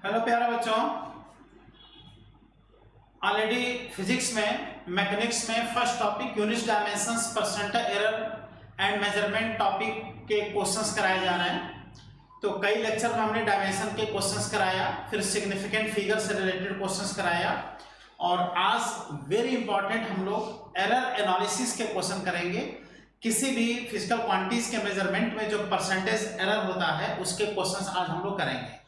Hello प्यारे बच्चों, already physics में मैकेनिक्स में first topic unit dimensions percentage error and measurement topic के क्वेश्चंस कराए जा रहे हैं। तो कई लेक्चर में हमने डायमेंशन के क्वेश्चंस कराया, फिर सिग्निफिकेंट फिगर से रिलेटेड क्वेश्चंस कराया और आज वेरी इंपॉर्टेंट हम लोग एरर एनालिसिस के क्वेश्चन करेंगे। किसी भी फिजिकल क्वांटिटीज के मेजरमेंट में जो परसेंटेज एरर होता है उसके क्वेश्चंस आज हम लोग करेंगे।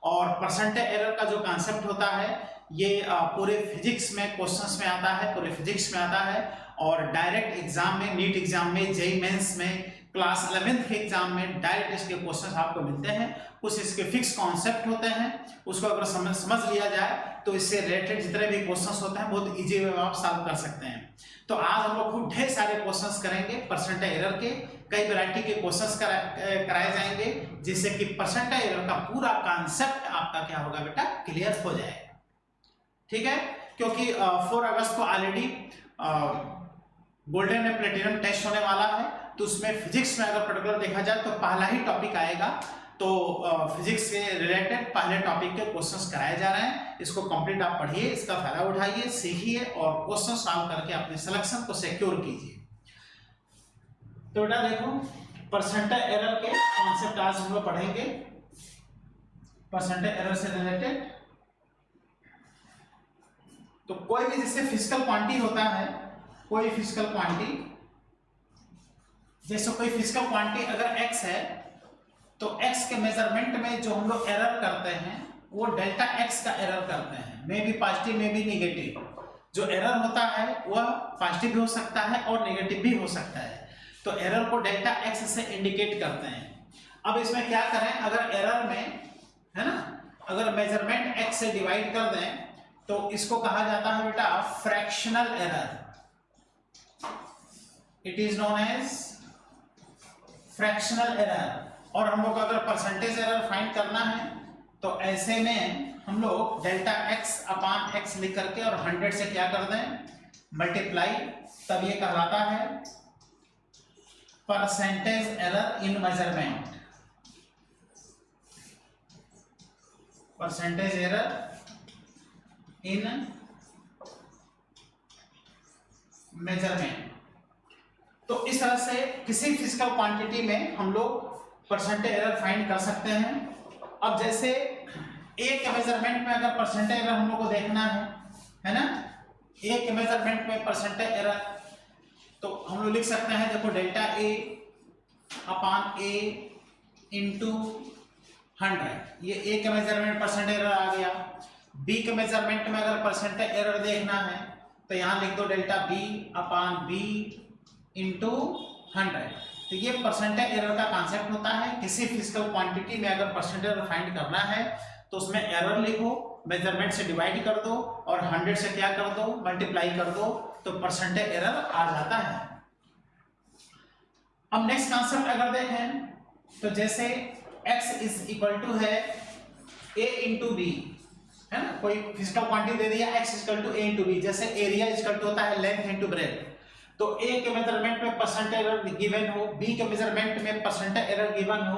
और परसेंटेज एरर का जो कॉन्सेप्ट होता है ये पूरे फिजिक्स में क्वेश्चंस में आता है, पूरे फिजिक्स में आता है और डायरेक्ट एग्जाम में, नीट एग्जाम में, जेईई मेंस में, क्लास 11th के एग्जाम में डायरेक्ट इसके क्वेश्चंस आपको मिलते हैं। कुछ इसके फिक्स कॉन्सेप्ट होते हैं, उसको अगर समझ लिया जाए तो इससे रिलेटेड जितने भी क्वेश्चंस होते हैं बहुत इजी वे में आप सॉल्व कर सकते हैं। तो आज हम लोग खूब ढेर सारे क्वेश्चंस करेंगे परसेंटेज एरर के, कई वैरायटी के क्वेश्चंस कराए जाएंगे जिससे कि परसेंटेज एरर का पूरा कॉन्सेप्ट आपका क्या होगा बेटा, क्लियर हो जाएगा। ठीक है, क्योंकि 4 अगस्त को already golden and platinum test होने वाला है, तो उसमें फिजिक्स में अगर पर्टिकुलर देखा जाए तो पहला ही टॉपिक आएगा। तो फिजिक्स से रिलेटेड पहले टॉपिक के क्वेश्चंस कराए जा रहे हैं। इसको कंप्लीट आप पढ़िए, इसका फायदा उठाइए, सीखिए और क्वेश्चन सॉल्व करके अपने सिलेक्शन को सिक्योर कीजिए। तो बेटा देखो, परसेंटेज एरर के कॉन्सेप्ट आज हम लोग पढ़ेंगे। परसेंटेज एरर से रिलेटेड तो कोई भी जैसे फिजिकल क्वांटिटी होता है, कोई फिजिकल क्वांटिटी, जैसे कोई फिजिकल क्वांटिटी अगर x है तो x के मेजरमेंट में जो हम लोग एरर करते हैं वो डेल्टा x का एरर करते हैं, may be positive may be negative. जो एरर होता है वह पॉजिटिव भी हो सकता है और नेगेटिव भी हो सकता है, तो एरर को डेल्टा x से इंडिकेट करते हैं। अब इसमें क्या करें, अगर एरर में है ना, अगर मेजरमेंट x से डिवाइड कर दें तो इसको कहा जाता है बेटा fractional error. It is known as fractional error. और हम लोग अगर परसेंटेज एरर फाइंड करना है तो ऐसे में हम लोग डेल्टा x अपान x लिख करके और 100 से क्या कर दें, मल्टीप्लाई, तब ये कहलाता है percentage error in measurement. Percentage error in measurement. तो इस तरह से किसी फिजिकल क्वांटिटी में हम लोग परसेंटेज एरर फाइंड कर सकते हैं। अब जैसे ए के मेजरमेंट में अगर परसेंटेज एरर हम लोग को देखना है ना, ए के मेजरमेंट में परसेंटेज एरर, तो हम लोग लिख सकते हैं, देखो delta A upon A into 100। ये ए के मेजरमेंट परसेंटेज एरर आ गया। बी के मेजरमेंट में अगर परसेंटेज एरर देखना है तो यहां लिख दो डेल्टा बी अपान बी इंटू 100। तो ये परसेंटेज एरर का कॉन्सेप्ट होता है। किसी फिजिकल क्वांटिटी में अगर परसेंटेज एरर फाइंड करना है तो उसमें एरर लिखो, मेजरमेंट से डिवाइड कर दो और 100 से क्या कर दो, मल्टीप्लाई कर दो, तो परसेंटेज एरर आ जाता है। अब नेक्स्ट कॉन्सेप्ट अगर देखें तो जैसे x इज इक्वल टू है a इंटू बी, है ना, कोई फिजिकल क्वांटिटी दे दिया x equal to a into B, जैसे एरिया इक्वल टू होता है लेंथ इंटू ब्रेथ। तो a के मेजरमेंट में परसेंटेज एरर गिवन हो, b के मेजरमेंट में परसेंटेज एरर गिवन हो,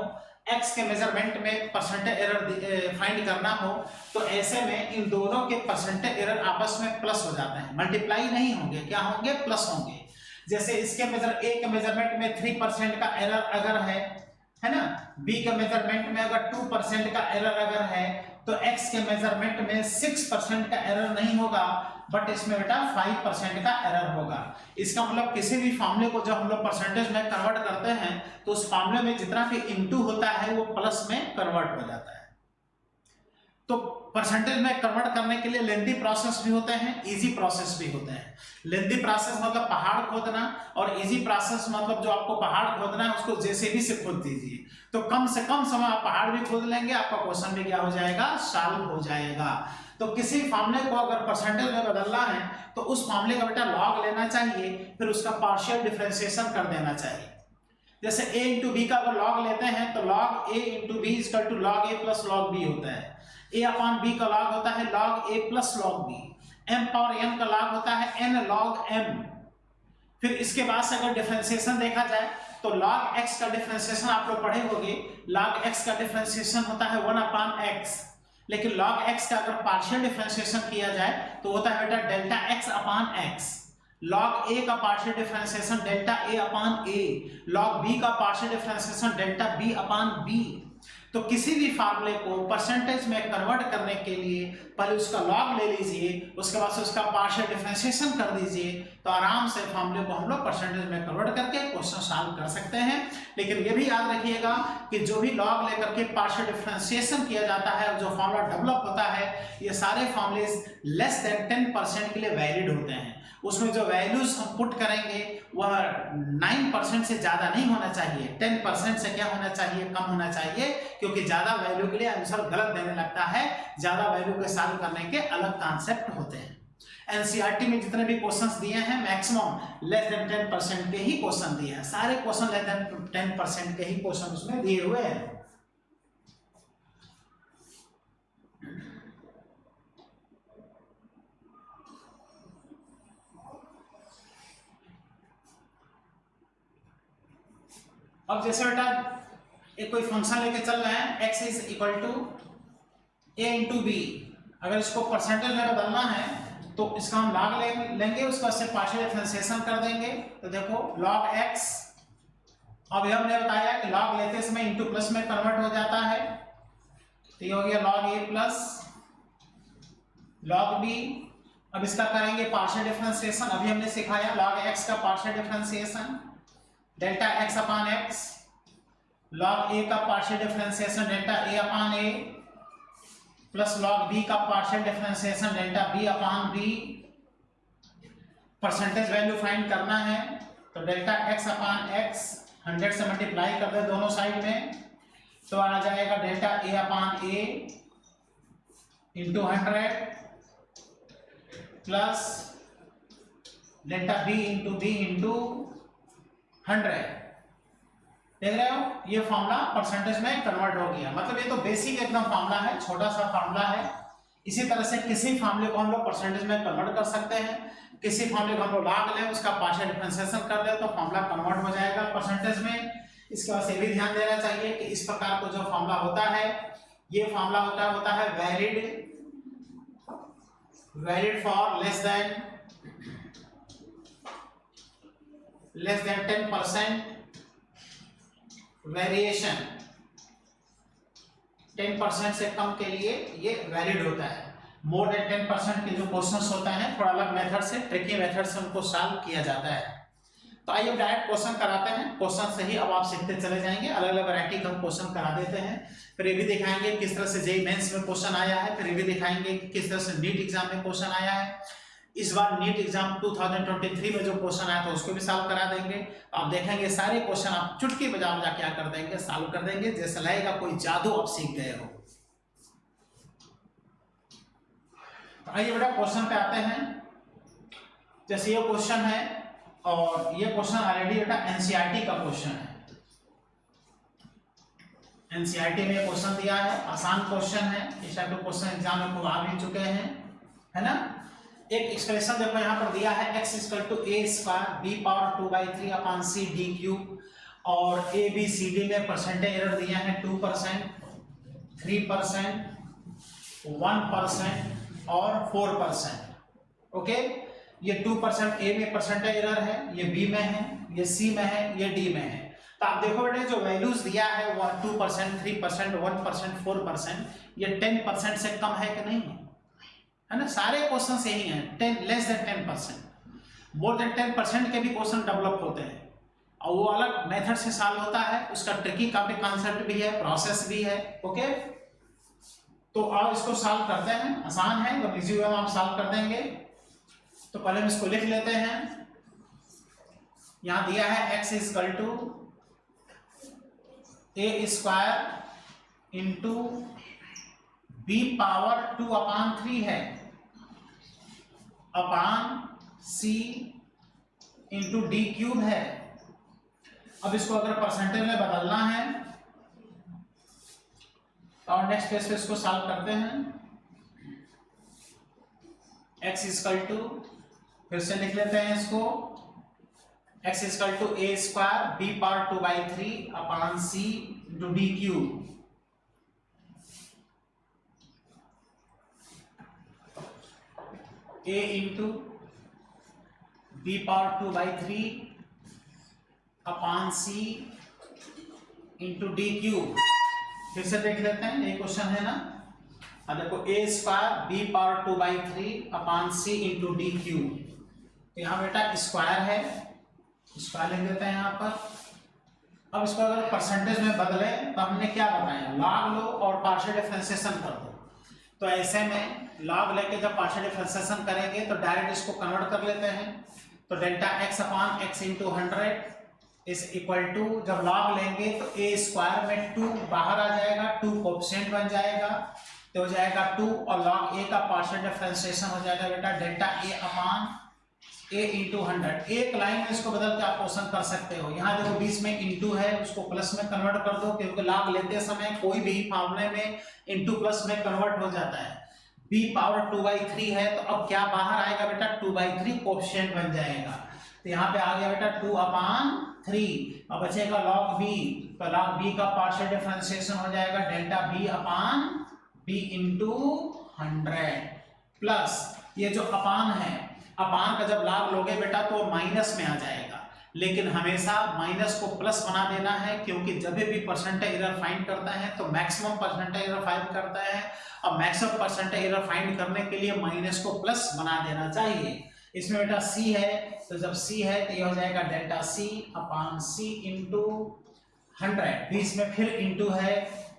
x के मेजरमेंट में परसेंटेज एरर फाइंड करना हो, तो ऐसे में इन दोनों के परसेंटेज एरर आपस में प्लस हो जाते हैं, मल्टीप्लाई नहीं होंगे, क्या होंगे, प्लस होंगे। जैसे इसके a के मेजरमेंट में 3% का एरर अगर है ना, b के मेजरमेंट में अगर 2% का एरर अगर है तो x के मेजरमेंट में 6% का एरर नहीं होगा, बट इसमें बेटा 5% का एरर होगा। इसका मतलब किसी भी फॉर्मूले को जब हम लोग परसेंटेज में कन्वर्ट करते हैं तो उस फॉर्मूले में जितना भी इनटू होता है वो प्लस में कन्वर्ट हो जाता है। तो परसेंटेज में कन्वर्ट करने के लिए लेंथी प्रोसेस भी होते हैं, इजी प्रोसेस भी होते हैं। लेंथी प्रोसेस मतलब पहाड़ खोदना और इजी प्रोसेस मतलब जो आपको पहाड़ खोदना है उसको जेसीबी से खोद दीजिए, तो कम से कम समय आप पहाड़ भी खोद लेंगे, आपका क्वेश्चन भी क्या हो जाएगा, सॉल्व हो जाएगा। तो किसी फॉर्मूले को अगर परसेंटेज में बदलना है तो उस फॉर्मूले का बेटा लॉग लेना चाहिए, फिर उसका पार्शियल डिफरेंशिएशन कर देना चाहिए। जैसे a इंटू बी का अगर लॉग लेते हैं तो log a into B equal to log a plus log B होता है। a अपॉन b का लॉग होता है log a plus log b। m power n का लॉग होता है n log m। फिर इसके बाद से अगर डिफरेंशिएशन देखा जाए तो log x का डिफरेंशिएशन आप लोग पढ़े होंगे, log x का डिफरेंशिएशन होता है 1 अपॉन x। लेकिन log x का अगर पार्शियल डिफरेंशिएशन किया जाए तो होता है बेटा delta x upon x। log a का partial differentiation delta a upon a, log b का पार्शियल डिफरेंशिएशन डेल्टा b अपान b। तो किसी भी फार्मूले को परसेंटेज में कन्वर्ट करने के लिए पहले उसका लॉग ले लीजिए, उसके बाद से उसका पार्शियल डिफरेंशिएशन कर दीजिए, तो आराम से फार्मूले को हम लोग परसेंटेज में कन्वर्ट करके क्वेश्चन सॉल्व कर सकते हैं। लेकिन ये भी याद रखिएगा कि जो भी लॉग लेकर के पार्शियल डिफरेंशिएशन किया जाता है, जो फार्मूला डेवलप होता है, ये सारे फार्मूले लेस देन 10% के लिए वैलिड होते हैं। उसमें जो वैल्यूज हम पुट करेंगे वह 9% से ज्यादा नहीं होना चाहिए, 10% से क्या होना चाहिए, कम होना चाहिए, क्योंकि ज्यादा वैल्यू के लिए आंसर गलत देने लगता है। ज्यादा वैल्यू के सॉल्व करने के अलग कॉन्सेप्ट होते हैं। एनसीईआरटी में जितने भी क्वेश्चंस दिए हैं मैक्सिमम लेस देन 10% के ही क्वेश्चन दिए हैं, सारे क्वेश्चन लेस देन 10% के ही क्वेश्चन उसमें दिए हुए हैं। अब जैसे बेटा एक कोई फंक्शन लेके चल रहे हैं x is equal to a into B, अगर इसको परसेंटेज में बदलना है तो इसका हम लॉग लेंगे, उसका से पार्शियल डिफरेंशिएशन कर देंगे। तो देखो log x, अब हमने बताया कि log लेते समय इंटू प्लस में कन्वर्ट हो जाता है, तो ये हो गया log a plus log b। अब इसका करेंगे पार्शियल डिफरेंशिएशन, अभी हमने सिखाया log x का partial differentiation delta x upon x, log a का partial differentiation delta a upon a, plus log b का पार्शियल डिफरेंशिएशन डेल्टा b अपान b। परसेंटेज वैल्यू फाइंड करना है तो डेल्टा x अपान x 100 से मल्टीप्लाई कर दे दोनों side में, तो आ जाएगा delta a upon a into 100 plus delta b into b into 100। देख रहे हो, ये फॉर्मूला परसेंटेज में कन्वर्ट हो गया। मतलब ये तो बेसिक एकदम फॉर्मूला है, छोटा सा फॉर्मूला है। इसी तरह से किसी फॉर्मूले को हम लोग परसेंटेज में कन्वर्ट कर सकते हैं, किसी फॉर्मूले को हम लोग लॉग लें, उसका पार्शियल डिफरेंशिएशन कर दे तो फॉर्मूला कन्वर्ट हो जाएगा परसेंटेज में। इसके बाद से भी ध्यान देना चाहिए कि इस प्रकार का जो फॉर्मूला होता है, ये फॉर्मूला होता है valid for less than 10% variation, 10% से कम के लिए ये वैलिड होता है। मोर देन 10% के जो क्वेश्चंस होते हैं थोड़ा अलग मेथड से, ट्रिकी मेथड से उनको सॉल्व किया जाता है। तो आइए डायरेक्ट क्वेश्चन कराते हैं, क्वेश्चन से ही अब आप सीखते चले जाएंगे। अलग अलग वैरायटी का हम क्वेश्चन करा देते हैं, फिर ये भी दिखाएंगे किस तरह से जेईई मेंस में क्वेश्चन आया है, फिर ये भी दिखाएंगे कि किस तरह से नीट एग्जाम में क्वेश्चन आया है। इस बार नीट एग्जाम 2023 में जो क्वेश्चन आया था उसको भी सॉल्व करा देंगे। आप देखेंगे सारे क्वेश्चन आप चुटकी बजा बजा क्या कर देंगे, सॉल्व कर देंगे, जैसे लगेगा कोई जादू आप सीख गए हो। आइए बेटा क्वेश्चन पे आते हैं। जैसे ये क्वेश्चन है और ये क्वेश्चन ऑलरेडी बेटा एनसीईआरटी का क्वेश्चन है, एनसीईआरटी में क्वेश्चन दिया है, आसान क्वेश्चन है, इस टाइप के क्वेश्चन एग्जाम में खूब आ भी चुके हैं, है ना। एक एक्सप्रेशन देखो यहाँ पर दिया है x equal to a square b power 2/3 upon c d cube, और a b c d में परसेंटेज एरर दिया है 2%, 3%, 1% और 4%। ओके, ये 2% a में परसेंटेज एरर है, ये b में है, ये c में है, ये d में है। तो आप देखो बेटे जो वैल्यूज दिया है वो 2%, 3%, 1%, 4%, ये 10% से कम है कि नहीं है ना। सारे क्वेश्चन यही हैं, 10 लेस देन 10%, मोर देन 10% के भी क्वेश्चन डेवलप होते हैं और वो अलग मेथड से सॉल्व होता है, उसका ट्रिकी का भी कॉन्सेप्ट भी है, प्रोसेस भी है। ओके, तो आओ इसको सॉल्व करते हैं, आसान है, तो इजी वे में आप सॉल्व कर देंगे। तो पहले हम इसको लिख लेते हैं। यहां दिया है x equal to a square into b power 2/3 है upon c into D cube है। अब इसको अगर परसेंटेज में बदलना है और नेक्स्ट पेज पे इसको सॉल्व करते हैं। x इक्वल टू, फिर से लिख लेते हैं इसको, x equal to a square b power 2/3 upon c into D cube. A into B power 2/3 upon C into D cube. फिर से देख लेते हैं, ये क्वेश्चन है ना। अब देखो ए square B power 2/3 upon C into D cube. तो यहाँ बेटा स्क्वायर है, स्क्वायर लिख देते हैं यहाँ पर। अब इसको अगर परसेंटेज में बदले तो हमने क्या बताया, लॉग लो और पार्शियल डिफरेंशिएशन कर दो। तो ऐसे में लॉग लेके जब पार्शियल डिफरेंशिएशन करेंगे तो डायरेक्ट इसको कन्वर्ट कर लेते हैं। तो delta X upon X into 100 is equal to, जब लॉग लेंगे तो ए स्क्वायर में 2 बाहर आ जाएगा, 2 कोएफिशिएंट बन जाएगा तो हो जाएगा 2, और लॉग ए का पार्शियल डिफरेंशिएशन हो जाएगा बेटा delta A upon A into 100। एक लाइन में इसको बदल के आप क्वेश्चन कर सकते हो। यहाँ देखो बीच में इंटू है, उसको प्लस में कन्वर्ट कर दो, क्योंकि लॉग लेते समय कोई भी फॉर्मूले में इंटू प्लस में कन्वर्ट हो जाता है। b पावर 2/3 है तो अब क्या बाहर आएगा बेटा, 2/3 कोएफिशिएंट बन जाएगा। तो यहाँ पे आ गया बेटा 2/3। अब बचेगा log b, तो log b का पार्शियल डिफरेंशिएशन हो जाएगा delta b upon b into 100 plus ये जो अपान है, अपान का जब लॉग लोगे बेटा तो माइनस में आ जाएगा, लेकिन हमेशा माइनस को प्लस बना देना है, क्योंकि जब भी परसेंटेज एरर फाइंड करता है तो मैक्सिमम परसेंटेज एरर फाइंड करता है, और मैक्सिमम परसेंटेज एरर फाइंड करने के लिए माइनस को प्लस बना देना चाहिए। इसमें बेटा c है, तो जब c है तो ये हो जाएगा delta c upon c into 100, बीच में फिर इंटू है,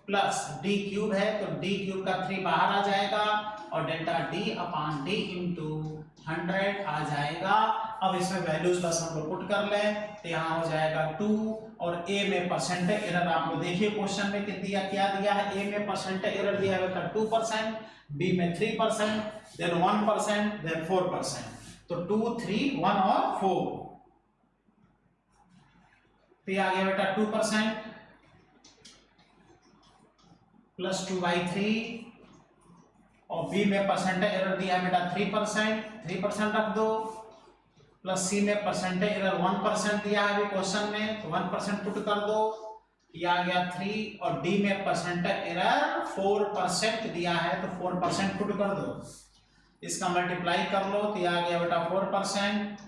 प्लस d क्यूब है तो d क्यूब का 3 बाहर आ जाएगा, और delta d upon d into 100 आ जाएगा। अब इसमें वैल्यूज बस हम लोग पुट कर लें तो यहाँ हो जाएगा 2, और a में परसेंटेज एरर आप लोग देखिए क्वेश्चन में कितना क्या दिया है। a में परसेंटेज एरर दिया है बेटा 2%, b में 3%, देन 1%, देन 4%। तो 2, 3, 1 और 4, तो आ गया बेटा 2% प्लस 2/3, और b में परसेंटेज एरर दिया है बेटा 3% रख दो, प्लस c में परसेंटेज एरर 1% दिया है अभी क्वेश्चन में, तो 1% पुट कर दो, ये आ गया 3, और d में परसेंटेज एरर 4% दिया है तो 4% पुट कर दो, इसका मल्टीप्लाई कर लो तो ये आ गया बेटा 4%,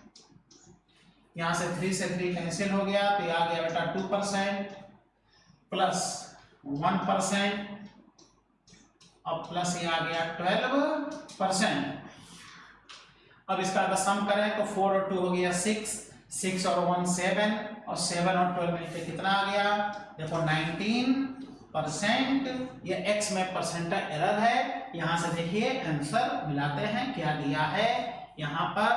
यहाँ से 3 से 3 कैंसिल हो गया तो ये आ गया बेटा 2% प्लस 1%, और प्लस ये आ गया 12%। अब इसका अगर सम करें तो 4 और 2 हो गया 6, 6 और 1 7, और 7 और 12 मिलकर कितना आ गया, देखो 19%। ये x में परसेंटेज एरर है। यहाँ से देखिए आंसर मिलाते हैं, क्या दिया है यहाँ पर,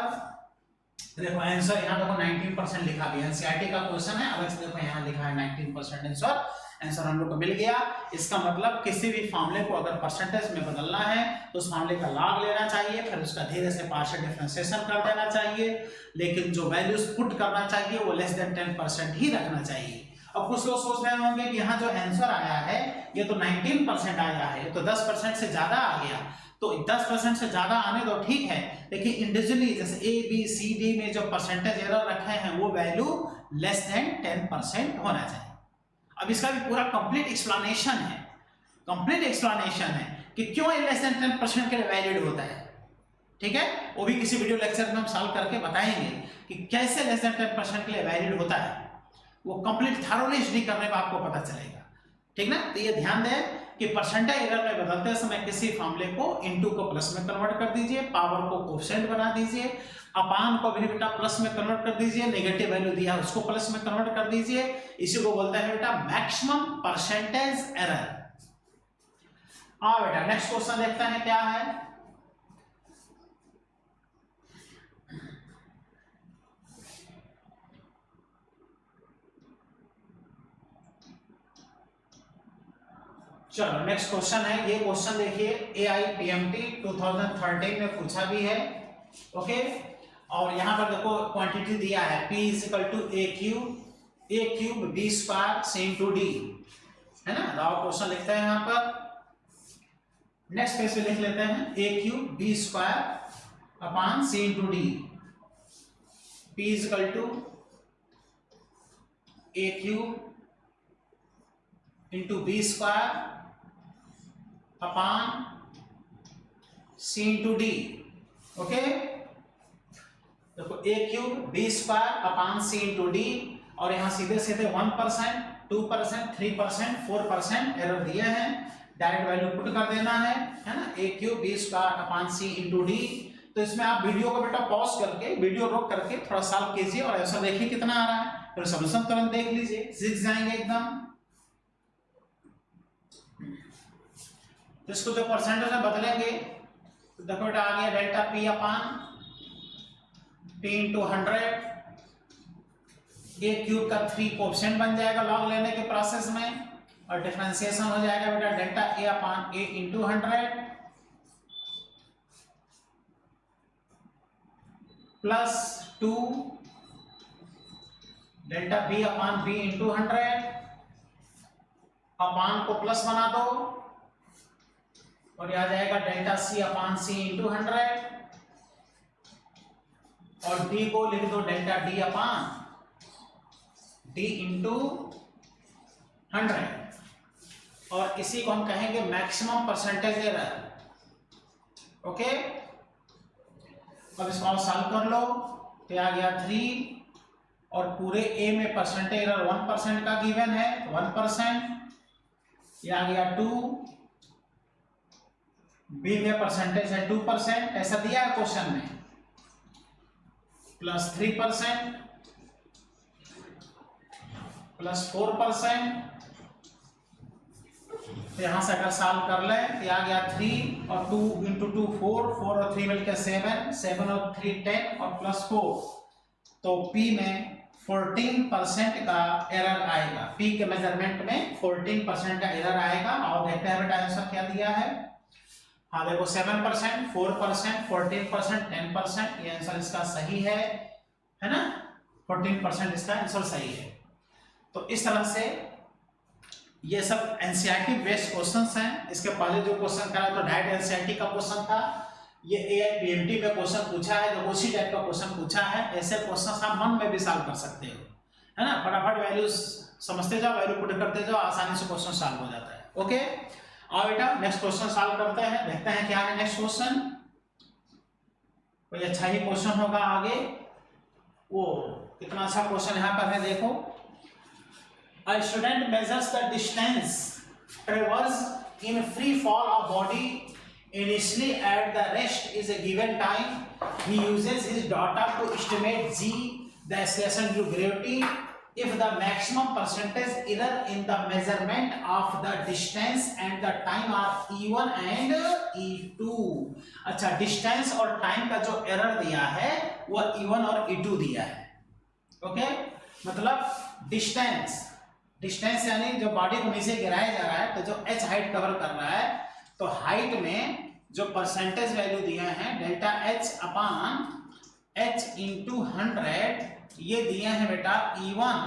देखो आंसर यहाँ देखो 19% लिखा भी, एनसीईआरटी का क्वेश्चन है, अलग से देखो यहाँ लिखा है 19% आंसर हम लोग को मिल गया। इसका मतलब किसी भी फॉर्मूले को अगर परसेंटेज में बदलना है तो उस फॉर्मूले का लॉग लेना चाहिए, फिर उसका धीरे से पार्शियल डिफरेंशिएशन कर देना चाहिए, लेकिन जो वैल्यूज पुट करना चाहिए वो लेस देन 10% ही रखना चाहिए। अब कुछ लोग सोच रहे होंगे कि यहाँ जो आंसर आया है ये तो 19% आया है, ये तो 10% से ज्यादा आ गया, तो 10% से ज्यादा आने दो ठीक है, लेकिन इंडिविजुअली जैसे ए बी सी डी में जो परसेंटेज एरर रखे हैं वो वैल्यू लेस देन 10% होना चाहिए। अब इसका भी पूरा कंप्लीट एक्सप्लेनेशन है कि क्यों ये लेस देन 10% के लिए वैलिड होता है, ठीक है, वो भी किसी वीडियो लेक्चर में हम सॉल्व करके बताएंगे कि कैसे लेस देन 10% के लिए वैलिड होता है, वो कंप्लीट थॉरोली स्टडी करने पर आपको पता चलेगा, ठीक ना। तो ये ध्यान दें कि परसेंटेज एरर में बदलते समय किसी फॉर्मूले को इनटू को प्लस में कन्वर्ट कर दीजिए, पावर को कोएफिशिएंट बना दीजिए, अपान को भी बेटा प्लस में कन्वर्ट कर दीजिए, नेगेटिव वैल्यू दिया है उसको प्लस में कन्वर्ट कर दीजिए, इसी को बोलते हैं बेटा मैक्सिमम परसेंटेज एरर। बेटा नेक्स्ट क्वेश्चन देखते हैं क्या है। चलो नेक्स्ट क्वेश्चन है, ये क्वेश्चन देखिए AIPMT 2013 में पूछा भी है, ओके। और यहाँ पर देखो क्वांटिटी दिया है P = a cube b square c × d, है ना। राव क्वेश्चन लिखते हैं यहाँ पर, नेक्स्ट पेज पे लिख लेते हैं a cube b square upon c × d, P = a cube into b square upon c × d, okay, देखो ए क्यूब बी स्क्वायर अपान सी इंटू डी, और यहाँ सीधे सीधे 1%, 2%, 3%, 4% एरर दिए हैं, डायरेक्ट वैल्यू पुट कर देना है ना, ए क्यूब बी स्क्वायर अपान सी इंटू डी। तो इसमें आप वीडियो को बेटा पॉज करके, वीडियो रोक करके थोड़ा सॉल्व कीजिए और ऐसा देखिए कितना आ रहा है, फिर सॉल्यूशन तुरंत देख लीजिए, सीख जाएंगे एकदम। तो इसको जो परसेंटेज में बदलेंगे तो देखो बेटा आ गया डेल्टा पी अपान पी इंटू 100, ए क्यूब का 3 कोएफिशिएंट बन जाएगा लॉग लेने के प्रोसेस में, और डिफरेंशिएशन हो जाएगा बेटा delta A upon A into 100 plus 2 delta B upon B into 100, अपान को प्लस बना दो और यह आ जाएगा डेल्टा सी अपान सी इंटू 100, और डी को लिख दो डेल्टा डी अपान डी इंटू 100, और इसी को हम कहेंगे मैक्सिमम परसेंटेज एरर। ओके, अब इसको आप सॉल्व कर लो तो आ गया 3, और पूरे ए में परसेंटेज एरर 1% का गिवन है, 1%, ये आ गया 2, बी में परसेंटेज है 2%, ऐसा दिया है क्वेश्चन में, प्लस 3% प्लस 4%, तो यहां से अगर सॉल्व कर ले तो आ गया 3 और 2 इंटू 2 4, 4 और 3 मिलकर 7, 7 और 3 10 और प्लस 4, तो P में 14% का एरर आएगा, P के मेजरमेंट में 14% का एरर आएगा। और देखते हैं बेटा आंसर क्या दिया है। हाँ देखो 7%, 4%, 14%, 10%, ये आंसर इसका सही है ना, 14% इसका आंसर सही है। तो इस तरह से ये सब एनसीईआरटी बेस्ड क्वेश्चंस हैं। इसके पहले जो क्वेश्चन करा तो डायरेक्ट एनसीईआरटी का क्वेश्चन था, ये एआईपीएमटी में क्वेश्चन पूछा है, जो उसी टाइप का क्वेश्चन पूछा है। ऐसे क्वेश्चन आप मन में भी सॉल्व कर सकते हो, है ना, फटाफट वैल्यूज समझते जाओ, वैल्यू पुट करते जाओ, आसानी से क्वेश्चन सॉल्व हो जाता है। ओके, और बेटा नेक्स्ट क्वेश्चन सॉल्व करते हैं, देखते हैं क्या है नेक्स्ट क्वेश्चन। कोई अच्छा ही क्वेश्चन होगा आगे। वो कितना अच्छा क्वेश्चन यहाँ पर है, देखो। A student measures the distance traversed in free fall of body initially at the rest is a given time. He uses his data to estimate g, the acceleration due to gravity, if the maximum percentage error in the measurement of the distance and the time are e1 and e2. अच्छा, distance और time का जो error दिया है वो e1 और e2 दिया है। ओके, मतलब डिस्टेंस यानी जो बॉडी को नीचे गिराया जा रहा है, तो जो h हाइट कवर कर रहा है, तो हाइट में जो परसेंटेज वैल्यू दिए हैं डेल्टा h अपान h इंटू 100, ये दिए हैं बेटा e1,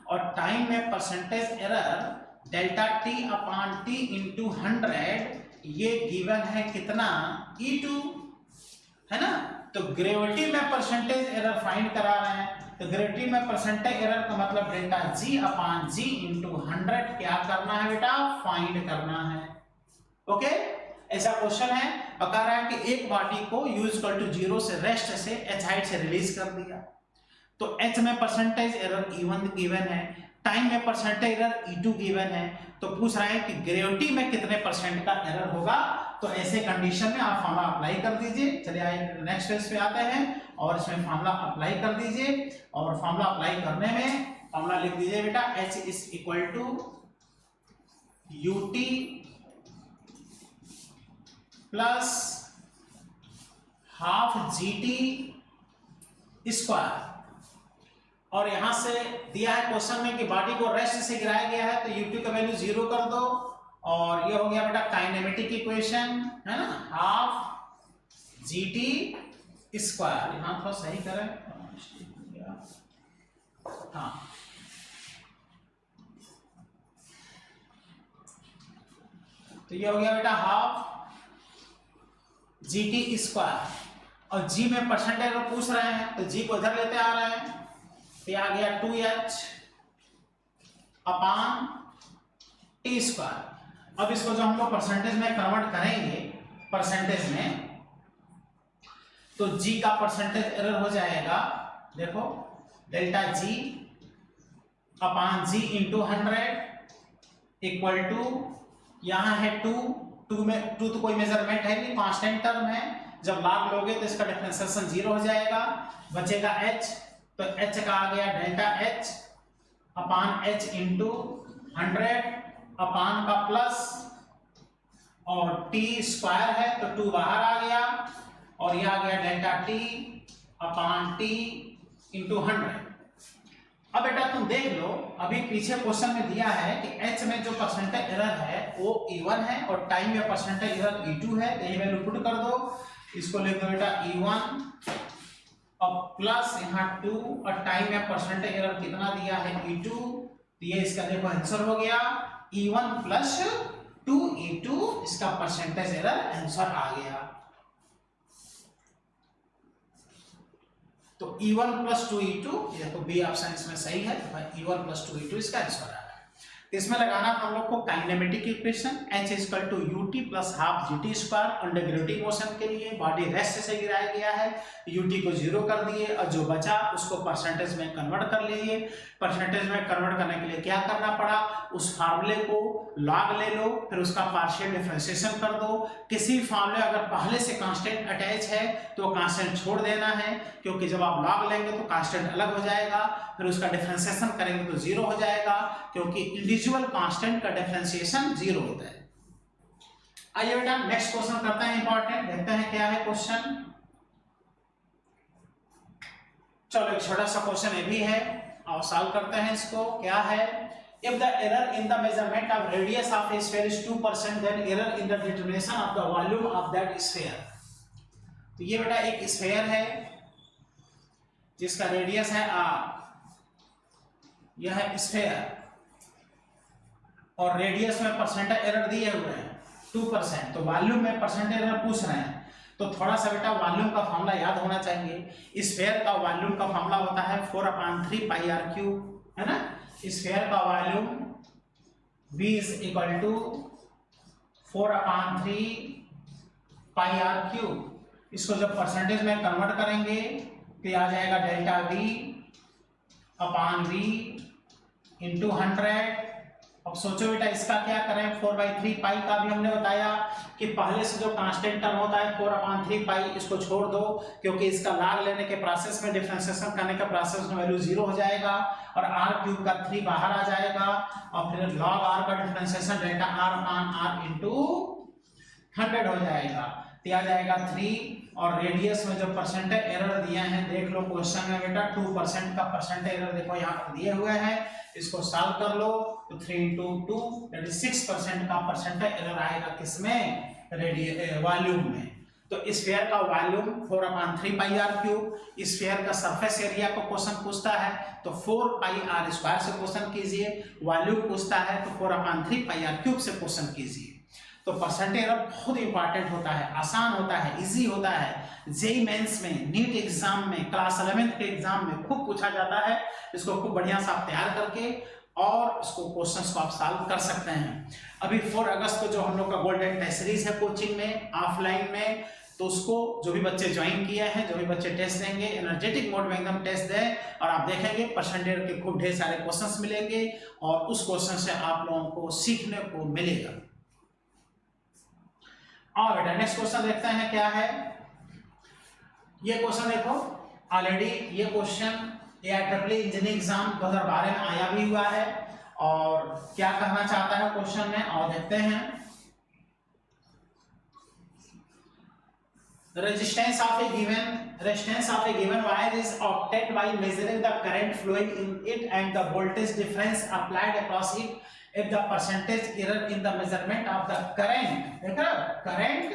और टाइम में परसेंटेज एरर डेल्टा t अपान t इंटू 100, ये गिवन है कितना, e2, है ना। तो ग्रेविटी में परसेंटेज एरर फाइंड करा रहे हैं, तो ग्रेविटी में परसेंटेज एरर का मतलब डेल्टा g अपान g इंटू 100 क्या करना है बेटा, फाइंड करना है। ओके, ऐसा क्वेश्चन है, और कह रहा है कि एक बॉडी को u इक्वल टू 0 से रेस्ट से h हाइट से रिलीज कर दिया, तो h में परसेंटेज एरर e1 गिवन है, टाइम में परसेंटेज एरर e2 गिवन है, तो पूछ रहा है कि ग्रेविटी में कितने परसेंट का एरर होगा। तो ऐसे कंडीशन में आप फॉर्मूला अप्लाई कर दीजिए। चलिए आइए नेक्स्ट पेज पे आते हैं और इसमें फॉर्मूला अप्लाई कर दीजिए, और फॉर्मूला अप्लाई करने में फॉर्मूला लिख दीजिए बेटा, h is equal to ut plus half gt square, और यहां से दिया है क्वेश्चन में कि बॉडी को रेस्ट से गिराया गया है, तो ut का वैल्यू 0 कर दो, और ये हो गया बेटा काइनेमेटिक इक्वेशन, है ना, हाफ gt स्क्वायर। यहां थोड़ा सही करें, हाँ, तो ये हो गया बेटा हाफ gt स्क्वायर, और g में परसेंटेज पूछ रहे हैं, तो g को इधर लेते आ रहे हैं, तो आ गया 2h अपान t स्क्वायर। अब इसको जो हम लोग परसेंटेज में कन्वर्ट करेंगे, परसेंटेज में, तो जी का परसेंटेज एरर हो जाएगा, देखो delta G upon G into 100 equal to, यहाँ है 2 में 2 तो कोई मेजरमेंट है नहीं, कांस्टेंट टर्म है, जब लॉग लोगे तो इसका डिफरेंशिएशन 0 हो जाएगा, बचेगा h, तो h का आ गया delta h upon h into 100 upon का प्लस और t स्क्वायर है तो 2 बाहर आ गया और यह आ गया delta t upon t into 100। अब बेटा तुम देख लो, अभी पीछे क्वेश्चन में दिया है कि h में जो परसेंटेज एरर है वो E1 है और टाइम में परसेंटेज एरर E2 है, यही वैल्यू पुट कर दो, इसको लिख दो बेटा E1 और प्लस यहाँ 2 और टाइम में परसेंटेज एरर कितना दिया है E2, तो ये इसका देखो आंसर हो गया E1 प्लस 2E2, इसका परसेंटेज एरर आंसर आ गया। तो E1 प्लस 2E2, ये तो बी ऑप्शन इसमें सही है, तो E1 प्लस 2E2 इसका आंसर आ रहा है। इसमें लगाना हम लोग को kinematic equation h equal to ut plus half gt square under gravity motion के लिए बॉडी रेस्ट से गिराया गया है, ut को 0 कर दिए और जो बचा उसको परसेंटेज में कन्वर्ट कर लिए। परसेंटेज में कन्वर्ट करने के लिए क्या करना पड़ा, उस फार्मूले को लॉग ले लो, फिर उसका पार्शियल डिफरेंशिएशन कर दो। किसी फार्मूले अगर पहले से कांस्टेंट अटैच है तो कांस्टेंट छोड़ देना है, क्योंकि जब आप लॉग लेंगे तो कांस्टेंट अलग हो जाएगा, फिर उसका डिफरेंशिएशन करेंगे तो 0 हो जाएगा, क्योंकि इंडिविजुअल कांस्टेंट का डिफरेंशिएशन 0 होता है। आइए बेटा नेक्स्ट क्वेश्चन करते हैं, इंपॉर्टेंट, देखते हैं क्या है क्वेश्चन। चलो एक छोटा सा क्वेश्चन ये भी है और सॉल्व करते हैं इसको। क्या है, if the error in the measurement of radius of a sphere is 2%, then error in the determination of the volume of that sphere। तो ये बेटा एक स्फीयर है जिसका रेडियस है r, यह है स्फीयर और रेडियस में परसेंटेज एरर दिए हुए हैं 2%, तो वॉल्यूम में परसेंटेज एरर पूछ रहे हैं, तो थोड़ा सा बेटा वॉल्यूम का फॉर्मूला याद होना चाहिए। स्फीयर का वॉल्यूम का फॉर्मूला होता है 4/3 पाई r क्यूब, है ना। स्फीयर का volume V is equal to 4/3 pi r cube. इसको जब परसेंटेज में कन्वर्ट करेंगे तो आ जाएगा delta V upon V into 100। अब सोचो बेटा इसका क्या करें, 4/3 पाई का भी हमने बताया कि पहले से जो कांस्टेंट टर्म होता है 4/3 पाई, इसको छोड़ दो, क्योंकि इसका लॉग लेने के प्रोसेस में, डिफरेंशिएशन करने का प्रोसेस में वैल्यू 0 हो जाएगा और r क्यूब का 3 बाहर आ जाएगा और फिर log r का differentiation delta r upon r into 100 हो जाएगा, तो आ जाएगा 3। और रेडियस में जो परसेंटेज एरर दिए हैं देख लो क्वेश्चन में बेटा, 2% का परसेंटेज एरर देखो यहाँ पर दिए हुए हैं, इसको सॉल्व कर लो तो 3 into 2 दैट इज 6% का परसेंटेज एरर आएगा किसमें, वॉल्यूम में। तो स्फीयर का volume 4/3 pi r cube, sphere का सरफेस एरिया को क्वेश्चन पूछता है तो 4 पाई r स्क्वायर से क्वेश्चन कीजिए, वॉल्यूम पूछता है तो 4/3 पाई r क्यूब से क्वेश्चन कीजिए। तो परसेंटेज एरर बहुत इंपॉर्टेंट होता है, आसान होता है, इजी होता है। जेईई मेंस में, नीट एग्जाम में, क्लास 11th के एग्जाम में खूब पूछा जाता है, इसको खूब बढ़िया से आप तैयार करके और इसको क्वेश्चंस को आप सॉल्व कर सकते हैं। अभी 4 अगस्त को जो हम लोग का गोल्डन टेस्ट सीरीज है कोचिंग में, ऑफलाइन में, तो उसको जो भी बच्चे ज्वाइन किए हैं, जो भी बच्चे टेस्ट देंगे, एनर्जेटिक मोड में एकदम टेस्ट दें और आप देखेंगे परसेंटेज के खूब ढेर सारे क्वेश्चंस मिलेंगे और उस क्वेश्चन से आप लोगों को सीखने को मिलेगा। और बेटा नेक्स्ट क्वेश्चन देखते हैं क्या है। ये क्वेश्चन देखो, ऑलरेडी ये क्वेश्चन AIEEE इंजीनियरिंग एग्जाम 2012 में आया भी हुआ है और क्या कहना चाहता है क्वेश्चन में, और देखते हैं। Resistance of a given wire is obtained by measuring the current flowing in it and the voltage difference applied across it if the percentage error in the measurement of the current, देख रहे हो, current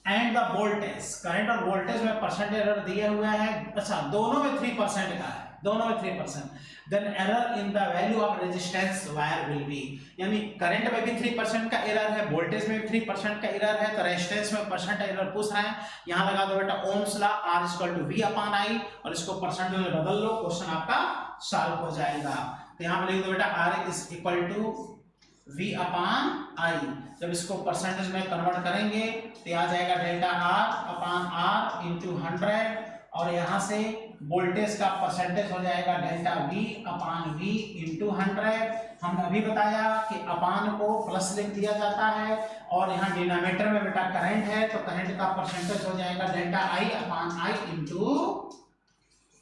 and the voltage, current और voltage में percentage error दिए हुए हैं, अच्छा दोनों में 3% का है, दोनों में 3%, then error in the value of resistance wire will be, यानी करंट में भी 3% का एरर है, वोल्टेज में भी 3% का एरर है, तो रेजिस्टेंस में परसेंट एरर पूछ रहे हैं। यहाँ लगा दो बेटा Ohm's law, R = V upon I और इसको परसेंटेज में बदल लो, क्वेश्चन आपका सॉल्व हो जाएगा। तो यहाँ पे लिख दो बेटा R = V अपॉन आई। जब इसको परसेंटेज में कन्वर्ट करेंगे तो आ जाएगा delta R upon R into 100, और यहाँ से वोल्टेज का परसेंटेज हो जाएगा delta V upon V into 100। हमने अभी बताया कि अपान को प्लस लिख दिया जाता है, और यहाँ डिनोमिनेटर में बेटा करंट है तो करंट का परसेंटेज हो जाएगा delta I upon I into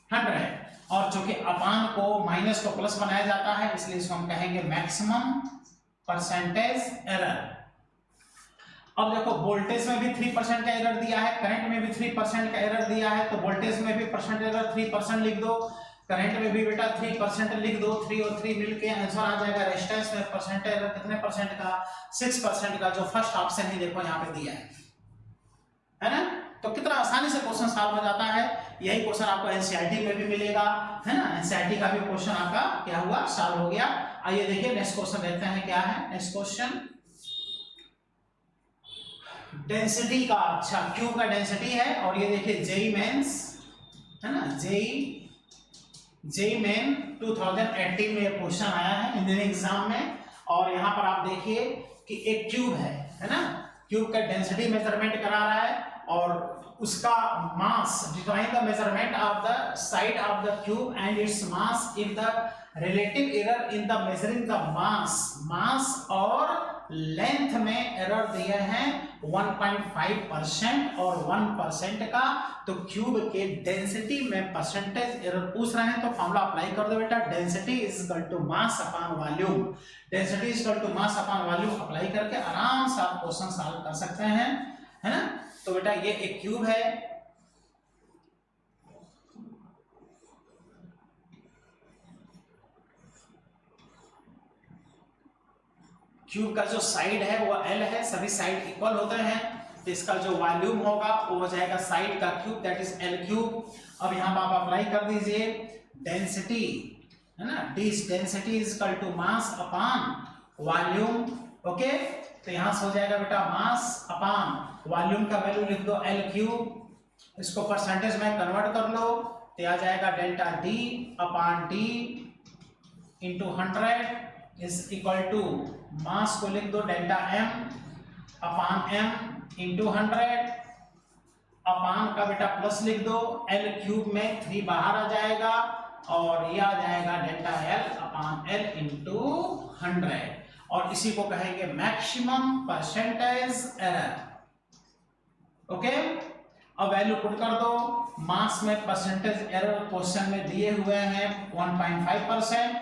100। और चूंकि अपान को माइनस को प्लस बनाया जाता है इसलिए इसको हम कहेंगे मैक्सिमम परसेंटेज एरर। अब देखो वोल्टेज में भी 3% का एरर दिया है, करंट में भी 3% का एरर दिया है, तो वोल्टेज में भी परसेंट एरर 3% लिख दो, करंट में भी बेटा 3% लिख दो। 3 और 3 मिलके आंसर आ जाएगा। रेजिस्टेंस में परसेंट एरर कितने परसेंट का? 6% का, जो फर्स्ट ऑप्शन ही देखो यहाँ पे दिया है ना। तो कितना आसानी से क्वेश्चन सॉल्व हो जाता है। यही क्वेश्चन आपको एनसीईआरटी में भी मिलेगा, है ना। एनसीईआरटी का भी क्वेश्चन आपका क्या हुआ, सॉल्व हो गया। आइए देखिए नेक्स्ट क्वेश्चन देखते हैं क्या है। नेक्स्ट क्वेश्चन डेंसिटी का, अच्छा क्यूब का डेंसिटी है, और ये देखिए जेई मेंस, है ना, जेई मेन 2018 में ये क्वेश्चन आया है इंजीनियरिंग एग्जाम में। और यहाँ पर आप देखिए कि एक क्यूब है ना, क्यूब का डेंसिटी मेजरमेंट करा रहा है, और उसका mass, define the measurement of the side of the cube and its mass if the relative error in the measuring the mass और लेंथ में एरर दिए हैं 1.5% और 1% का। तो क्यूब के डेंसिटी में परसेंटेज एरर पूछ रहे हैं, तो फॉर्मूला अप्लाई कर दो बेटा। Density is equal to mass upon volume, density is equal to mass upon volume apply करके आराम से आप क्वेश्चन सॉल्व कर सकते हैं, है ना। तो बेटा ये एक क्यूब है, क्यूब का जो साइड है वो L है, सभी साइड इक्वल होते हैं, तो इसका जो वॉल्यूम होगा वो हो जाएगा साइड का cube, that is L cube. अब यहाँ पर आप अप्लाई कर दीजिए डेंसिटी, है ना, density is equal to mass upon volume. Okay, तो यहाँ से हो जाएगा बेटा मास अपॉन वॉल्यूम का वैल्यू लिख दो L क्यूब, इसको परसेंटेज में कन्वर्ट कर लो तो आ जाएगा delta D upon D into 100 is equal to mass को लिख दो delta M upon M into 100, upon का बेटा प्लस लिख दो, L क्यूब में 3 बाहर आ जाएगा, और ये आ जाएगा delta L upon L into 100, और इसी को कहेंगे मैक्सिमम परसेंटेज एरर। ओके, अब वैल्यू पुट कर दो। मास में परसेंटेज एरर क्वेश्चन में दिए हुए हैं 1.5%,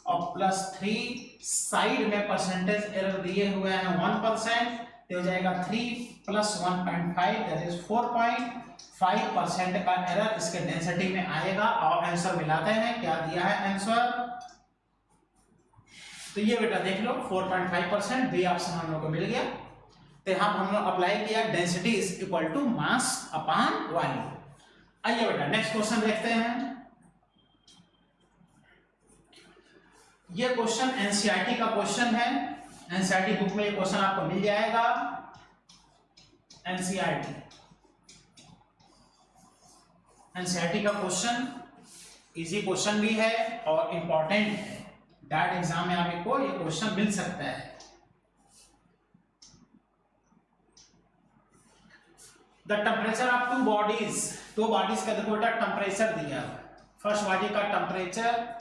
और प्लस 3 साइड में परसेंटेज एरर दिए हुए हैं 1%, तो हो जाएगा 3 प्लस 1.5 दैट इज 4.5% का एरर इसके डेंसिटी में आएगा। और आंसर मिलाते हैं, क्या दिया है आंसर, तो ये बेटा देख लो 4.5%, बी ऑप्शन हम लोग को मिल गया। तो यहाँ हम लोग अप्लाई किया density is equal to mass upon volume. आइए बेटा नेक्स्ट क्वेश्चन देखते हैं। ये क्वेश्चन एनसीईआरटी का क्वेश्चन है, एनसीईआरटी बुक में ये क्वेश्चन आपको मिल जाएगा। एनसीईआरटी का क्वेश्चन इजी क्वेश्चन भी है और इंपॉर्टेंट है, डायरेक्ट एग्जाम में आपको ये क्वेश्चन मिल सकता है। The temperature of two bodies का देखो बेटा टेम्परेचर दिया है। फर्स्ट बॉडी का temperature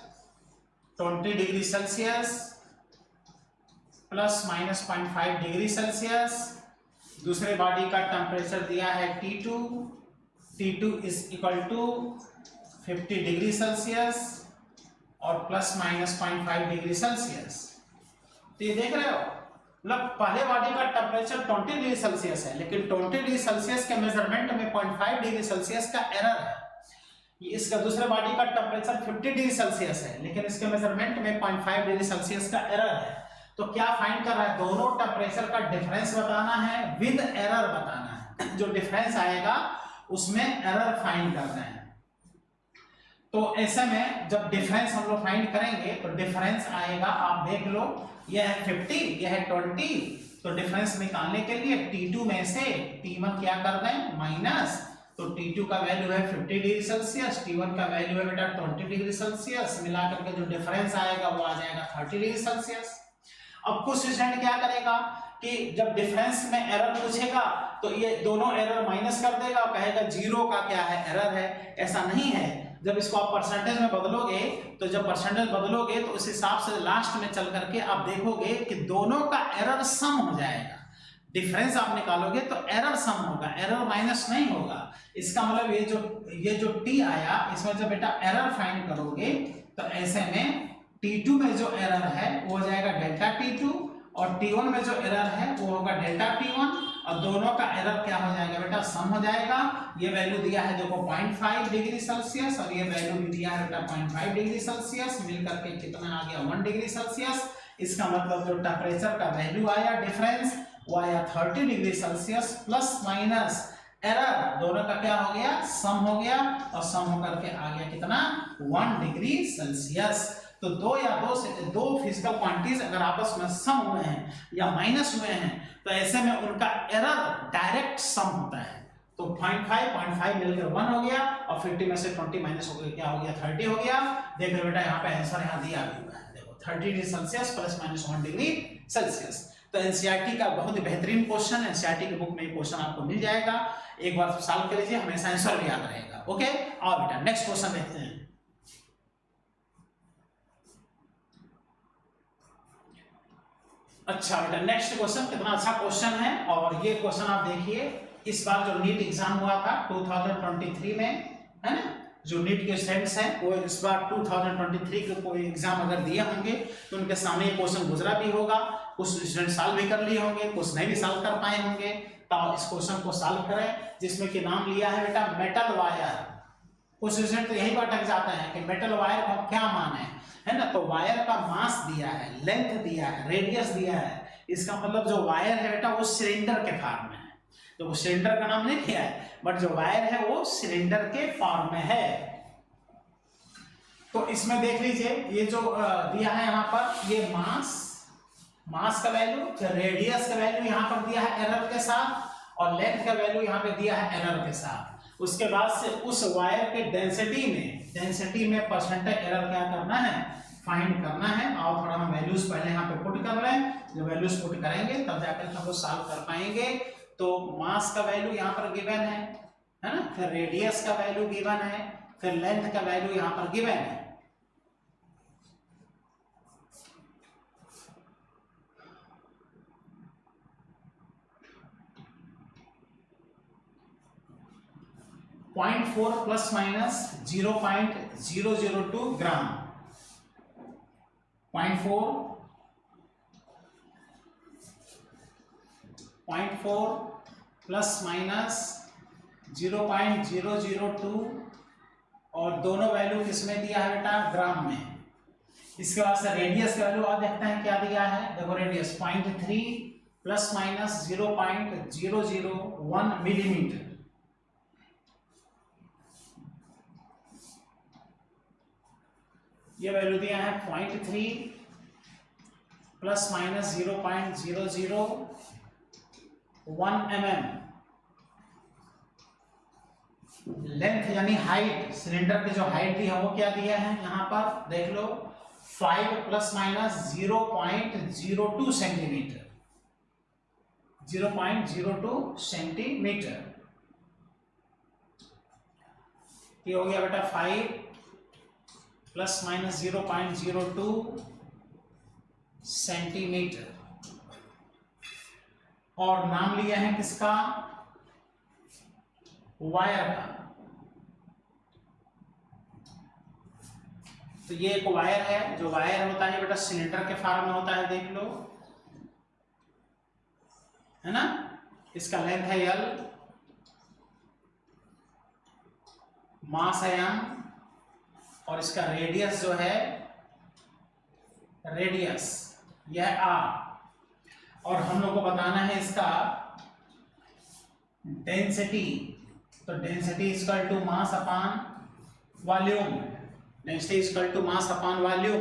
20 degree celsius plus minus 0.5 degree celsius. दूसरे बॉडी का टेम्परेचर दिया है T2 is equal to 50 degree celsius और प्लस माइनस 0.5 डिग्री सेल्सियस। तो ये देख रहे हो, मतलब पहले बॉडी का टेम्परेचर 20 डिग्री सेल्सियस है, लेकिन 20 डिग्री सेल्सियस के मेजरमेंट में 0.5 डिग्री सेल्सियस का एरर है। इसका दूसरे बॉडी का टेम्परेचर 50 डिग्री सेल्सियस है, लेकिन इसके मेजरमेंट में 0.5 डिग्री सेल्सियस का एरर है। तो क्या फाइंड कर रहा है, दोनों टेम्परेचर का डिफरेंस बताना है, विद एरर बताना है। जो डिफरेंस आएगा उसमें एरर फाइंड करना है। तो ऐसे में जब डिफरेंस हम लोग फाइंड करेंगे तो डिफरेंस आएगा, आप देख लो, यह है 50, यह है 20, तो डिफरेंस निकालने के लिए T2 में से T1 क्या कर दें, माइनस, तो T2 का वैल्यू है 50 डिग्री सेल्सियस, T1 का वैल्यू है बेटा 20 डिग्री सेल्सियस, मिलाकर के जो डिफरेंस आएगा वो आ जाएगा 30 डिग्री सेल्सियस। अब कुछ स्टूडेंट क्या करेगा कि जब डिफरेंस में एरर पूछेगा तो ये दोनों एरर माइनस कर देगा और कहेगा जीरो का क्या है, एरर है। ऐसा नहीं है, जब इसको आप परसेंटेज में बदलोगे तो जब परसेंटेज बदलोगे तो उस हिसाब से लास्ट में चल करके आप देखोगे कि दोनों का एरर सम हो जाएगा। डिफरेंस आप निकालोगे तो एरर सम होगा, एरर माइनस नहीं होगा। इसका मतलब ये जो टी आया इसमें जब बेटा एरर फाइंड करोगे तो ऐसे में T2 में जो एरर है वो हो जाएगा डेल्टा T2 और T1 में जो एरर है वो होगा डेल्टा T1 और दोनों का एरर क्या हो जाएगा बेटा, सम हो जाएगा। ये वैल्यू दिया है देखो 0.5 डिग्री सेल्सियस और ये वैल्यू भी दिया है बेटा 0.5 डिग्री सेल्सियस, मिलकर के कितना आ गया 1 डिग्री सेल्सियस। इसका मतलब जो टेम्परेचर का वैल्यू आया डिफरेंस वो आया 30 degree celsius plus minus error, दोनों का क्या हो गया, सम हो गया और सम होकर के आ गया कितना 1 डिग्री सेल्सियस। तो दो फिजिकल क्वांटिटीज अगर आपस में सम हुए हैं या माइनस हुए हैं तो ऐसे में उनका एरर डायरेक्ट सम होता है। तो 0.5 मिलकर 1 हो गया और 50 में से 20 माइनस हो गया, क्या हो गया 30 हो गया। देख लो बेटा यहाँ पे आंसर यहाँ दिया भी हुआ है, देखो 30 degree celsius plus minus 1 degree celsius. तो एनसीईआरटी का बहुत ही बेहतरीन क्वेश्चन, एनसीईआरटी की बुक में ये क्वेश्चन आपको मिल जाएगा, एक बार सॉल्व कर लीजिए, हमेशा आंसर भी याद रहेगा। ओके, और बेटा नेक्स्ट क्वेश्चन देखते हैं। अच्छा बेटा नेक्स्ट क्वेश्चन, कितना अच्छा क्वेश्चन है। और ये क्वेश्चन आप देखिए, इस बार जो नीट एग्जाम हुआ था 2023 में, है ना, जो नीट के स्टूडेंट्स हैं वो इस बार 2023 के कोई एग्जाम अगर दिए होंगे तो उनके सामने ये क्वेश्चन गुजरा भी होगा। कुछ स्टूडेंट सॉल्व भी कर लिए होंगे, कुछ नहीं भी सॉल्व कर पाए होंगे। तो इस क्वेश्चन को सॉल्व करें, जिसमें कि नाम लिया है बेटा मेटल वायर। कुछ स्टूडेंट तो यही पर अटक जाते हैं कि मेटल वायर का क्या मान है ना। तो वायर का मास दिया है, लेंथ दिया है, रेडियस दिया है। इसका मतलब जो वायर है बेटा वो सिलेंडर के फॉर्म में है। तो वो सिलेंडर का नाम नहीं लिया है, बट जो वायर है वो सिलेंडर के फॉर्म में है। तो इसमें देख लीजिए, ये जो दिया है यहाँ पर, ये मास का वैल्यू, रेडियस का वैल्यू यहाँ पर दिया है एरर के साथ और लेंथ का वैल्यू यहाँ पे दिया है एरर के साथ। उसके बाद से उस वायर के डेंसिटी में परसेंटेज एरर क्या करना है, फाइंड करना है। और थोड़ा हम वैल्यूज पहले यहाँ पे पुट कर लें, जब वैल्यूज पुट करेंगे तब जाकर हम लोग सॉल्व कर पाएंगे। तो मास का वैल्यू यहाँ पर गिवन है ना, फिर रेडियस का वैल्यू गिवन है, फिर लेंथ का वैल्यू यहाँ पर गिवन है। .4 प्लस माइनस 0.002 ग्राम, 0.4 प्लस माइनस 0.002 और दोनों वैल्यू किसमें दिया है बेटा, ग्राम में। इसके बाद से रेडियस का वैल्यू और देखते हैं क्या दिया है। देखो रेडियस 0.3 प्लस माइनस 0.001 मिलीमीटर। ये वैल्यू दिया है 0.3 प्लस माइनस 0.001 mm। लेंथ यानी हाइट, सिलेंडर की जो हाइट दी है वो क्या दिया है यहाँ पर देख लो, 5 प्लस माइनस 0.02 सेंटीमीटर, 0.02 सेंटीमीटर। ये हो गया बेटा 5 प्लस माइनस 0.02 सेंटीमीटर। और नाम लिया है किसका, वायर का। तो ये एक वायर है, जो वायर होता है बेटा सिलेंडर के फॉर्म में होता है, देख लो, है ना। इसका लेंथ है L, मास है M और इसका रेडियस जो है, रेडियस यह R। और हम लोग को बताना है इसका डेंसिटी। तो density equal to mass upon volume, density equal to mass upon volume.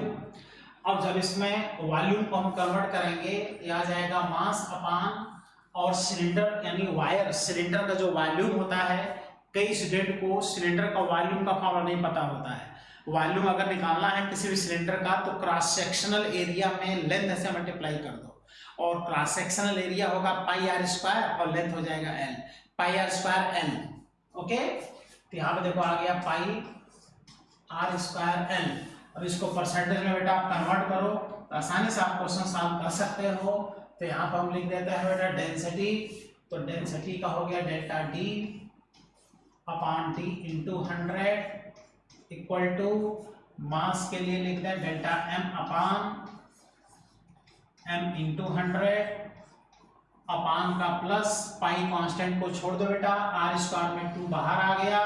अब जब इसमें वॉल्यूम को हम कन्वर्ट करेंगे, यह आ जाएगा मास अपॉन, और सिलेंडर यानी वायर, सिलेंडर का जो वॉल्यूम होता है कई स्टूडेंट को सिलेंडर का वॉल्यूम का फॉर्मूला नहीं पता होता है। वॉल्यूम अगर निकालना है किसी भी सिलेंडर का तो क्रॉस सेक्शनल एरिया में लेंथ से मल्टीप्लाई कर दो, और क्रॉस सेक्शनल एरिया होगा पाई आर स्क्वायर और लेंथ हो जाएगा L, pi r square L. Okay, तो यहाँ पे देखो आ गया पाई आर स्क्वायर एल। अब इसको परसेंटेज में बेटा आप कन्वर्ट करो तो आसानी से आप क्वेश्चन सॉल्व कर सकते हो। तो यहाँ पर हम लिख देते हैं बेटा डेंसिटी, तो डेंसिटी का हो गया delta D upon T into 100 equal to mass के लिए लिख दें delta M upon M into 100 upon का प्लस पाई कांस्टेंट को छोड़ दो बेटा, आर स्क्वायर में 2 बाहर आ गया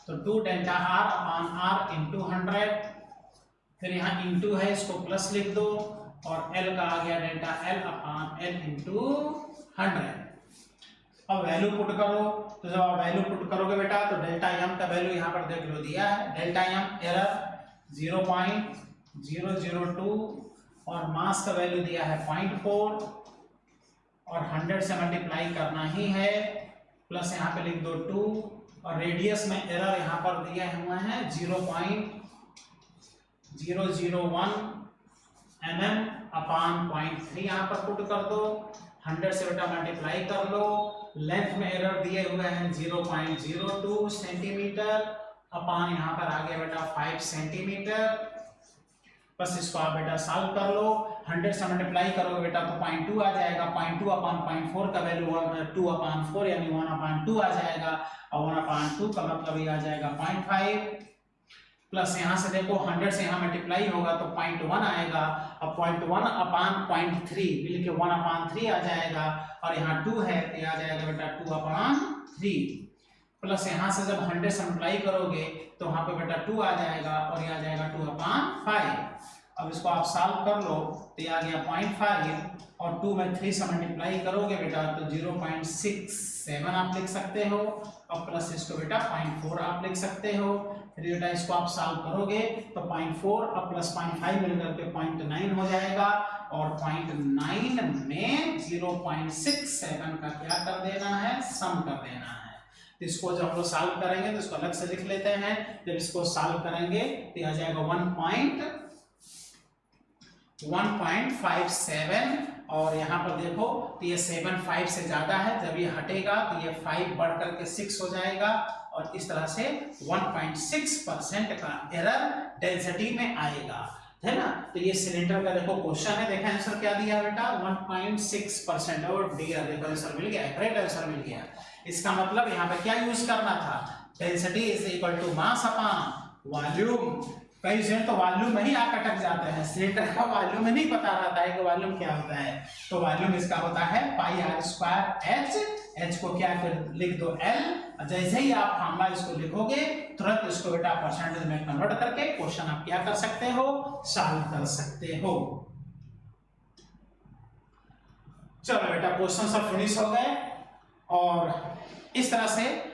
तो 2 delta R upon R into 100, फिर यहाँ इंटू है इसको प्लस लिख दो और एल का आ गया डेल्टा एल अपान एल इंटू 100। अब वैल्यू पुट करो, तो जब आप वैल्यू पुट करोगे बेटा तो डेल्टा एम का वैल्यू यहाँ पर देख लो दिया है, डेल्टा एम एरर 0.002 और मास का वैल्यू दिया है 0.4 और 100 से मल्टीप्लाई करना ही है, प्लस यहाँ पे लिख दो 2 और रेडियस में एरर यहाँ पर दिया हुआ है 0.001 mm अपान 0.3 यहाँ पर पुट कर दो, 100 से बेटा मल्टीप्लाई कर लो, लेंथ में एरर दिए हुए हैं 0.02 सेंटीमीटर अपान यहाँ पर आ गया बेटा 5 सेंटीमीटर। बस इसको आप बेटा सॉल्व कर लो, 100 से मल्टीप्लाई करोगे बेटा तो 0.2 आ जाएगा, 0.2 अपान 0.4 का वैल्यू 2 अपान 4 यानी 1 अपान 2 आ जाएगा और 1 अपान 2 का मतलब ये आ जाएगा 0.5 प्लस यहाँ से देखो 100 से यहाँ मल्टीप्लाई होगा तो 0.1 आएगा, अब 0.1 अपान 0.3 मिल के 1 अपान 3 आ जाएगा और यहाँ 2 है तो आ जाएगा बेटा 2 अपान 3 प्लस यहाँ से जब 100 से मल्टीप्लाई करोगे तो वहाँ पे बेटा 2 आ जाएगा और ये आ जाएगा 2 अपान 5। अब इसको आप सॉल्व कर लो तो ये आ गया 0.5 और 2 में 3 से मल्टीप्लाई करोगे बेटा तो 0.67 आप लिख सकते हो और प्लस इसको बेटा 0.4 आप लिख सकते हो। फिर बेटा इसको आप सॉल्व करोगे तो 0.4 और प्लस 0.5 मिलकर के 0.9 हो जाएगा और 0.9 में 0.67 का क्या कर देना है, सम कर देना है। तो इसको जब हम लोग सॉल्व करेंगे तो इसको अलग से लिख लेते हैं, जब इसको सॉल्व करेंगे तो आ जाएगा 1.57 और यहाँ पर देखो तो ये 7.5 से ज्यादा है, जब ये हटेगा तो ये 5 बढ़ करके 6 हो जाएगा और इस तरह से 1.6% का एरर डेंसिटी में आएगा, है ना। तो ये सिलेंडर का देखो क्वेश्चन है, देखा आंसर क्या दिया बेटा 1.6% और डियर देखो आंसर मिल गया, करेक्ट आंसर मिल गया। इसका मतलब यहाँ पे क्या यूज करना था, density is equal to mass upon volume. कई से तो वॉल्यूम में ही आकर अटक जाते हैं, सिलेंडर का वॉल्यूम में नहीं पता रहता है कि वॉल्यूम क्या होता है, तो वॉल्यूम इसका होता है पाई आर स्क्वायर एच, एच को क्या कर लिख दो एल, जैसे ही आप फार्मूला इसको लिखोगे तुरंत इसको बेटा परसेंटेज में कन्वर्ट करके क्वेश्चन आप क्या कर सकते हो, सॉल्व कर सकते हो। चलो बेटा क्वेश्चन सब फिनिश हो गए और इस तरह से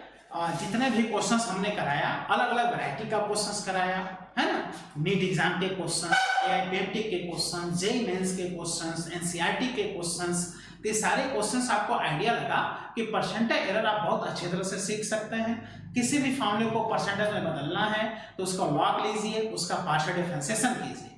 जितने भी क्वेश्चंस हमने कराया अलग अलग वैरायटी का क्वेश्चंस कराया है ना, नीट एग्जाम के क्वेश्चन, एआईपीएफटी के क्वेश्चन, जेईई मेंस के क्वेश्चंस, एनसीईआरटी के क्वेश्चंस, ये सारे क्वेश्चंस आपको आइडिया लगा कि परसेंटेज एरर आप बहुत अच्छी तरह से सीख सकते हैं। किसी भी फॉर्मूले को परसेंटेज में बदलना है तो उसका लॉग लीजिए, उसका पार्शियल डिफरेंशिएशन कीजिए,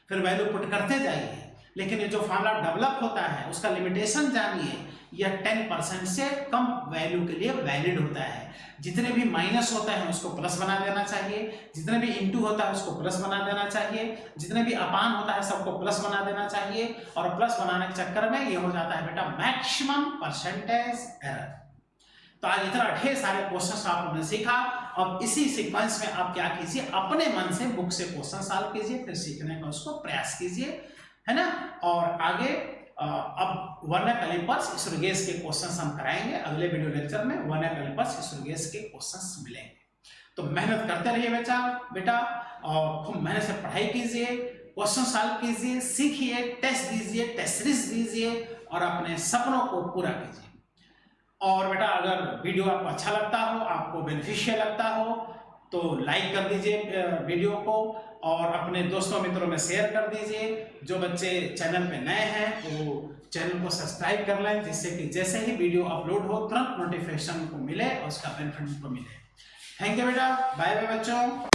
फिर वैल्यू पुट करते जाइए, लेकिन ये जो फॉर्मूला डेवलप होता है उसका लिमिटेशन जानिए, यह 10% से कम वैल्यू के लिए वैलिड होता है। जितने भी माइनस होता है उसको प्लस बना देना चाहिए, जितने भी इंटू होता है उसको प्लस बना देना चाहिए, जितने भी अपान होता है सबको प्लस बना देना चाहिए और प्लस बनाने के चक्कर में ये हो जाता है बेटा मैक्सिमम परसेंटेज एरर। तो आज इतना ढेर सारे क्वेश्चंस आपने सीखा, अब इसी सीक्वेंस में आप क्या कीजिए, अपने मन से बुक से क्वेश्चन सॉल्व कीजिए, फिर सीखने का उसको प्रयास कीजिए, है ना। और आगे अब वर्नियर कैलिपर्स स्ट्रोगेस के क्वेश्चंस हम कराएंगे अगले वीडियो लेक्चर में, वर्नियर कैलिपर्स स्ट्रोगेस के क्वेश्चंस मिलेंगे। तो मेहनत करते रहिए बेटा और खूब मेहनत से पढ़ाई कीजिए, क्वेश्चन सॉल्व कीजिए, सीखिए, टेस्ट दीजिए, टेस्ट सीरीज दीजिए और अपने सपनों को पूरा कीजिए। और बेटा अगर वीडियो आपको अच्छा लगता हो, आपको बेनिफिशियल लगता हो तो लाइक कर दीजिए वीडियो को और अपने दोस्तों मित्रों में शेयर कर दीजिए। जो बच्चे चैनल पे नए हैं वो चैनल को सब्सक्राइब कर लें, जिससे कि जैसे ही वीडियो अपलोड हो तुरंत नोटिफिकेशन को मिले और उसका बेनिफिट को मिले। थैंक यू बेटा, बाय बाय बच्चों।